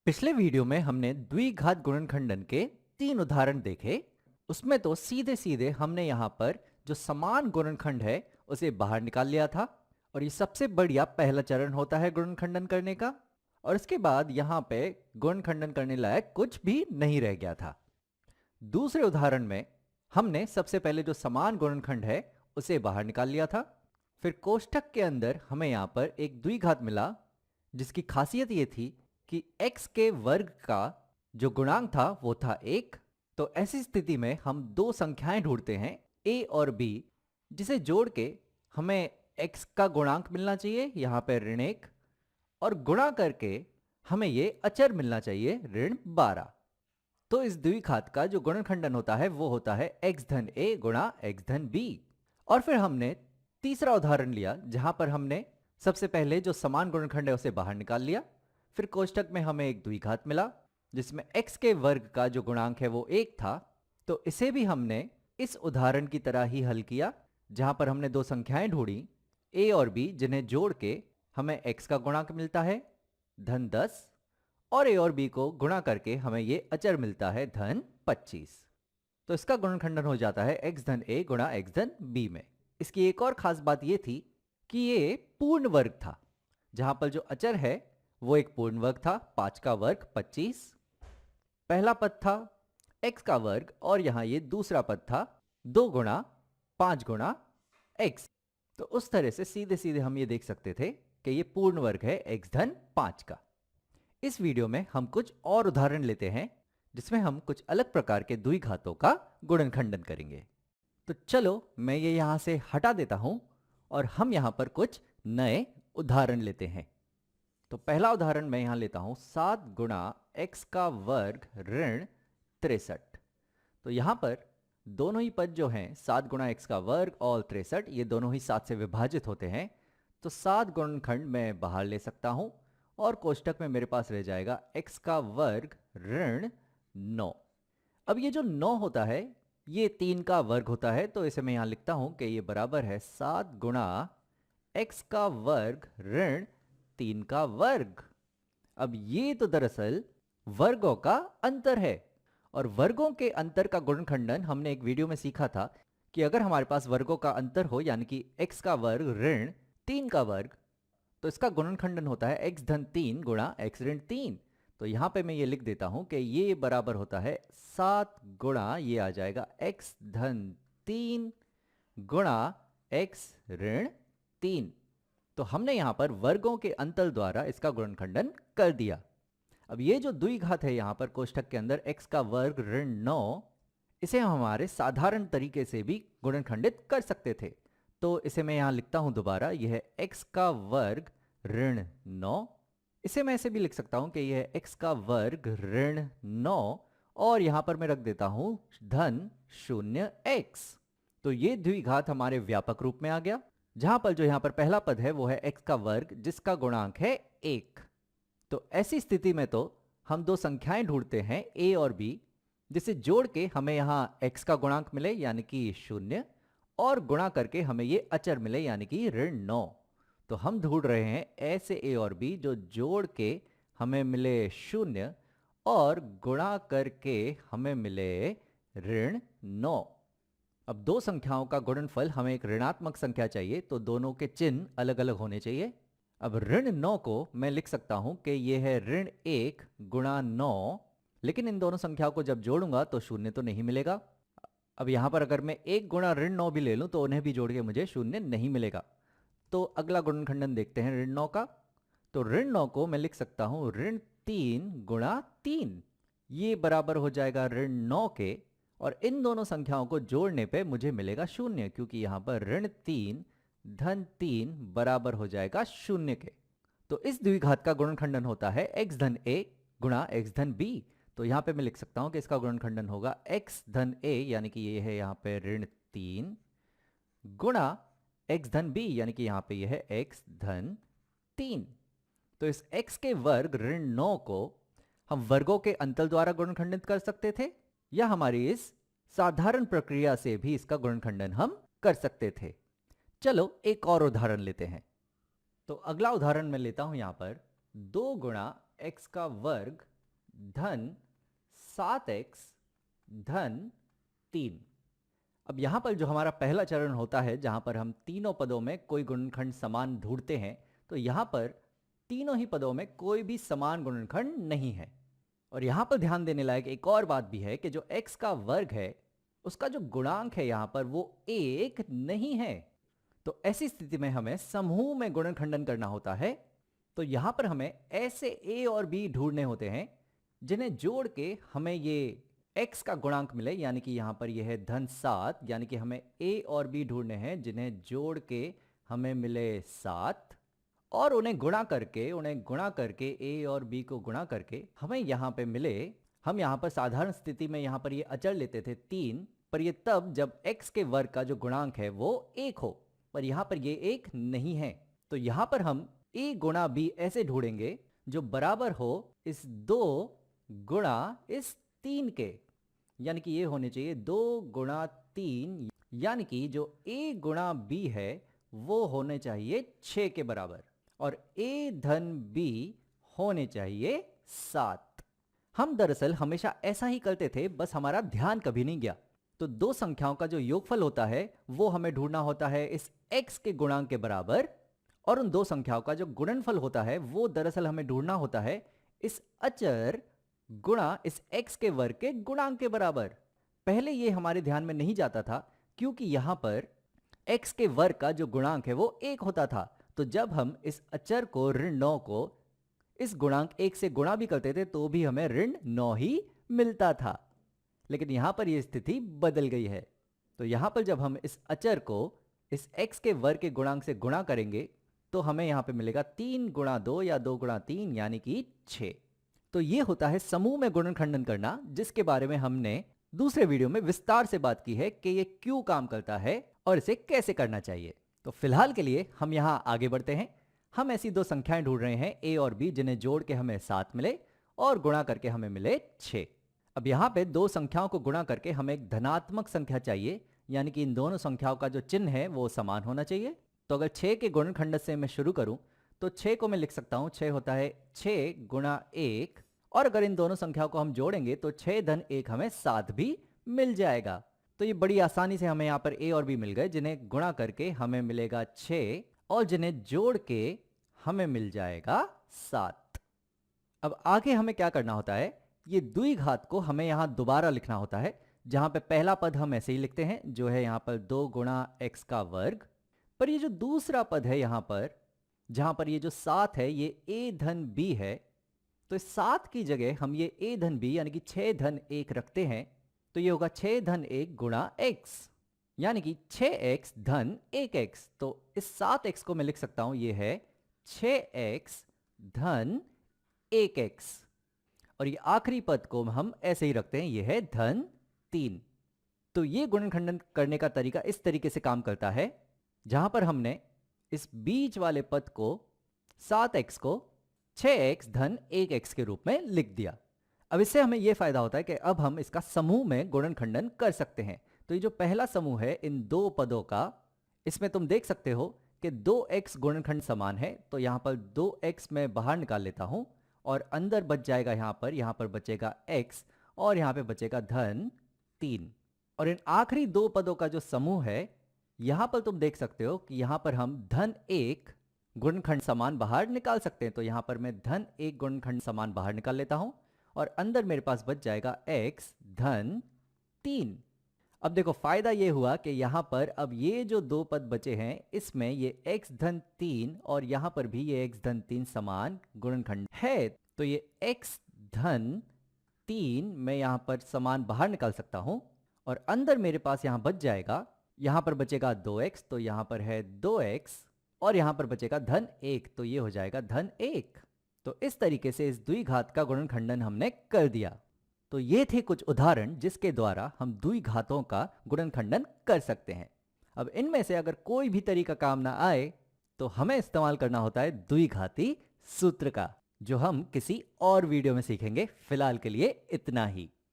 पिछले वीडियो में हमने द्विघात गुणनखंडन के 3 उदाहरण देखे। उसमें तो सीधे सीधे हमने यहाँ पर जो समान गुणनखंड है उसे बाहर निकाल लिया था, और ये सबसे बढ़िया पहला चरण होता है गुणनखंडन करने का। और इसके बाद यहाँ पे गुणनखंडन करने लायक कुछ भी नहीं रह गया था। दूसरे उदाहरण में हमने सबसे पहले जो समान गुणनखंड है उसे बाहर निकाल लिया था। फिर कोष्ठक के अंदर हमें यहाँ पर एक द्विघात मिला, जिसकी खासियत ये थी कि x के वर्ग का जो गुणांक था वो था 1। तो ऐसी स्थिति में हम दो संख्याएं ढूंढते हैं a और b, जिसे जोड़ के हमें x का गुणांक मिलना चाहिए यहाँ पे ऋण 1, और गुणा करके हमें ये अचर मिलना चाहिए ऋण 12। तो इस द्विघात का जो गुणनखंडन होता है वो होता है x धन a गुणा x धन b। और फिर हमने तीसरा उदाहरण लिया जहां पर हमने सबसे पहले जो समान गुणनखंड है उसे बाहर निकाल लिया। फिर कोष्ठक में हमें एक द्विघात मिला जिसमें x के वर्ग का जो गुणांक है वो 1 था। तो इसे भी हमने इस उदाहरण की तरह ही हल किया, जहां पर हमने दो संख्याएं ढूंढी a और b, जिन्हें जोड़ के हमें x का गुणांक मिलता है धन 10, और a और b को गुणा करके हमें ये अचर मिलता है धन 25। तो इसका गुणनखंडन हो जाता है x धन a गुणा x धन b में। इसकी एक और खास बात ये थी कि ये पूर्ण वर्ग था, जहां पर जो अचर है वो एक पूर्ण वर्ग था, 5 का वर्ग 25। पहला पद था x का वर्ग, और यहां ये दूसरा पद था 2 गुणा 5 गुणा x। तो उस तरह से सीधे सीधे हम ये देख सकते थे कि ये पूर्ण वर्ग है x धन 5 का। इस वीडियो में हम कुछ और उदाहरण लेते हैं जिसमें हम कुछ अलग प्रकार के द्विघातों का गुणनखंडन करेंगे। तो चलो मैं ये यहां से हटा देता हूं और हम यहां पर कुछ नए उदाहरण लेते हैं। तो पहला उदाहरण मैं यहां लेता हूं 7 गुणा x का वर्ग ऋण 63। तो यहां पर दोनों ही पद जो हैं 7 गुणा x का वर्ग और 63, ये दोनों ही 7 से विभाजित होते हैं। तो 7 गुणनखंड मैं बाहर ले सकता हूं और कोष्ठक में मेरे पास रह जाएगा x का वर्ग ऋण 9। अब ये जो 9 होता है ये 3 का वर्ग होता है, तो इसे मैं यहां लिखता हूं कि ये बराबर है 7 गुणा x का वर्ग ऋण 3 का वर्ग। अब ये तो दरअसल वर्गों का अंतर है, और वर्गों के अंतर का गुणनखंडन हमने एक वीडियो में सीखा था कि अगर हमारे पास वर्गों का अंतर हो, यानी कि x का वर्ग ऋण 3 का वर्ग, तो इसका गुणनखंडन होता है x धन 3 गुणा x ऋण 3। तो यहां पे मैं ये लिख देता हूं कि ये बराबर होता है 7 गुणा, ये आ जाएगा x धन 3 गुणा x ऋण 3। तो हमने यहां पर वर्गों के अंतर द्वारा इसका गुणनखंडन कर दिया। अब ये जो द्विघात है यहां पर कोष्ठक के अंदर x का वर्ग ऋण 9, इसे हम हमारे साधारण तरीके से भी गुणनखंडित कर सकते थे। तो इसे मैं यहां लिखता हूं दोबारा, यह है x का वर्ग ऋण 9। इसे मैं ऐसे भी लिख सकता हूं कि यह है x का वर्ग ऋण 9, और यहां पर मैं रख देता हूं धन 0x। तो ये द्विघात हमारे व्यापक रूप में आ गया, जहां पर जो यहां पर पहला पद है वो है x का वर्ग जिसका गुणांक है 1। तो ऐसी स्थिति में तो हम दो संख्याएं ढूंढते हैं a और b, जिसे जोड़ के हमें यहां x का गुणांक मिले यानी कि 0, और गुणा करके हमें ये अचर मिले यानी कि ऋण 9। तो हम ढूंढ रहे हैं ऐसे a और b जो जोड़ के हमें मिले 0 और गुणा करके हमें मिले ऋण 9। अब दो संख्याओं का गुणनफल हमें एक ऋणात्मक संख्या चाहिए, तो दोनों के चिन्ह अलग अलग होने चाहिए। अब ऋण 9 को मैं लिख सकता हूं कि यह है ऋण 1 गुणा 9, लेकिन इन दोनों संख्याओं को जब जोड़ूंगा तो 0 तो नहीं मिलेगा। अब यहां पर अगर मैं 1 गुणा ऋण 9 भी ले लूं तो उन्हें भी जोड़ के मुझे 0 नहीं मिलेगा। तो अगला गुणनखंडन देखते हैं ऋण 9 का। तो ऋण 9 को मैं लिख सकता हूं ऋण 3 गुणा 3, ये बराबर हो जाएगा ऋण 9 के, और इन दोनों संख्याओं को जोड़ने पे मुझे मिलेगा 0, क्योंकि यहां पर ऋण 3 धन 3 बराबर हो जाएगा 0 के। तो इस द्विघात का गुणनखंडन होता है x धन a गुणा x धन b। तो यहां पे मैं लिख सकता हूं कि इसका गुणनखंडन होगा x धन a, यानी कि ये है यहां पे ऋण 3 गुणा x धन b, यानी कि यहां पे ये है x धन 3। तो इस x के वर्ग ऋण 9 को हम वर्गों के अंतर द्वारा गुणनखंडित कर सकते थे, या हमारी इस साधारण प्रक्रिया से भी इसका गुणनखंडन हम कर सकते थे। चलो एक और उदाहरण लेते हैं। तो अगला उदाहरण मैं लेता हूं यहां पर 2 गुणा x का वर्ग धन 7x धन 3। अब यहाँ पर जो हमारा पहला चरण होता है जहाँ पर हम तीनों पदों में कोई गुणनखंड समान ढूंढते हैं, तो यहाँ पर तीनों ही पदों में कोई भी समान गुणनखंड नहीं है। और यहाँ पर ध्यान देने लायक एक और बात भी है कि जो x का वर्ग है उसका जो गुणांक है यहाँ पर वो 1 नहीं है। तो ऐसी स्थिति में हमें समूह में गुणनखंडन करना होता है। तो यहाँ पर हमें ऐसे a और b ढूंढने होते हैं जिन्हें जोड़ के हमें ये x का गुणांक मिले, यानी कि यहाँ पर यह है धन 7, यानी कि हमें a और b ढूंढने हैं जिन्हें जोड़ के हमें मिले 7, और उन्हें गुणा करके a और b को गुणा करके हमें यहाँ पे मिले। हम यहाँ पर साधारण स्थिति में यहाँ पर ये अचर लेते थे 3, पर ये तब जब x के वर्ग का जो गुणांक है वो 1 हो, पर यहाँ पर ये 1 नहीं है। तो यहाँ पर हम a गुणा b ऐसे ढूंढेंगे जो बराबर हो इस 2 गुणा इस 3 के, यानी कि ये होने चाहिए 2 गुणा 3, यानी कि जो a गुणा b है वो होने चाहिए 6 के बराबर, और a धन b होने चाहिए 7। हम दरअसल हमेशा ऐसा ही करते थे, बस हमारा ध्यान कभी नहीं गया। तो दो संख्याओं का जो योगफल होता है वो हमें ढूंढना होता है इस x के गुणांक के बराबर, और उन दो संख्याओं का जो गुणनफल होता है वो दरअसल हमें ढूंढना होता है इस अचर गुणा इस x के वर्ग के गुणांक के बराबर। पहले ये हमारे ध्यान में नहीं जाता था क्योंकि यहां पर x के वर्ग का जो गुणांक है वो 1 होता था। तो जब हम इस अचर को ऋण 9 को इस गुणांक 1 से गुणा भी करते थे तो भी हमें ऋण 9 ही मिलता था। लेकिन यहां पर यह स्थिति बदल गई है। तो यहां पर जब हम इस अचर को इस x के वर्ग के गुणांक से गुणा करेंगे तो हमें यहां पे मिलेगा 3 गुणा 2 या 2 गुणा 3 यानी कि 6। तो ये होता है समूह में गुणनखंडन करना, जिसके बारे में हमने दूसरे वीडियो में विस्तार से बात की है कि ये क्यों काम करता है और इसे कैसे करना चाहिए। तो फिलहाल के लिए हम यहाँ आगे बढ़ते हैं। हम ऐसी दो संख्याएं ढूंढ रहे हैं a और b जिन्हें जोड़ के हमें 7 मिले और गुणा करके हमें मिले 6। अब यहाँ पे दो संख्याओं को गुणा करके हमें एक धनात्मक संख्या चाहिए, यानी कि इन दोनों संख्याओं का जो चिन्ह है वो समान होना चाहिए। तो अगर 6 के गुणनखंड से मैं शुरू करूं तो 6 को मैं लिख सकता हूं 6 होता है 6 गुणा 1, और अगर इन दोनों संख्याओं को हम जोड़ेंगे तो 6 धन 1 हमें 7 भी मिल जाएगा। तो ये बड़ी आसानी से हमें यहाँ पर a और b मिल गए, जिन्हें गुणा करके हमें मिलेगा 6 और जिन्हें जोड़ के हमें मिल जाएगा 7। अब आगे हमें क्या करना होता है, ये द्विघात को हमें यहाँ दोबारा लिखना होता है, जहां पे पहला पद हम ऐसे ही लिखते हैं जो है यहाँ पर 2 गुणा x का वर्ग, पर ये जो दूसरा पद है यहाँ पर जहां पर ये जो 7 है ये a धन b है, तो इस 7 की जगह हम ये a धन b यानी कि 6 धन 1 रखते हैं। तो ये होगा 6 धन 1 गुणा x, यानी कि 6x धन 1x। तो इस 7x को मैं लिख सकता हूं ये है 6x धन 1x, और ये आखिरी पद को हम ऐसे ही रखते हैं, ये है धन 3। तो ये गुणनखंडन करने का तरीका इस तरीके से काम करता है, जहां पर हमने इस बीच वाले पद को 7x को 6x धन 1x के रूप में लिख दिया। अब इससे हमें यह फायदा होता है कि अब हम इसका समूह में गुणनखंडन कर सकते हैं। तो ये जो पहला समूह है इन दो पदों का, इसमें तुम देख सकते हो कि 2x गुणनखंड समान है, तो यहां पर 2x मैं बाहर निकाल लेता हूं और अंदर बच जाएगा यहां पर बचेगा x और यहां पे बचेगा धन 3। और इन आखिरी दो पदों का जो समूह है यहां पर तुम देख सकते हो कि यहां पर हम धन 1 गुणनखंड समान बाहर निकाल सकते हैं। तो यहां पर मैं धन 1 गुणनखंड समान बाहर निकाल लेता हूं और अंदर मेरे पास बच जाएगा x धन 3। अब देखो फायदा ये हुआ कि यहां पर अब ये जो दो पद बचे हैं इसमें ये x धन 3 और यहां पर भी ये x धन 3 समान गुणनखंड है। तो ये x धन 3 मैं यहां पर समान बाहर निकाल सकता हूं और अंदर मेरे पास यहां बच जाएगा, यहां पर बचेगा 2x, तो यहां पर है 2x और यहां पर बचेगा धन 1, तो ये हो जाएगा धन 1। तो इस तरीके से इस द्विघात का गुणनखंडन हमने कर दिया। तो ये थे कुछ उदाहरण जिसके द्वारा हम द्विघातों का गुणनखंडन कर सकते हैं। अब इनमें से अगर कोई भी तरीका काम ना आए तो हमें इस्तेमाल करना होता है द्विघाती सूत्र का, जो हम किसी और वीडियो में सीखेंगे। फिलहाल के लिए इतना ही।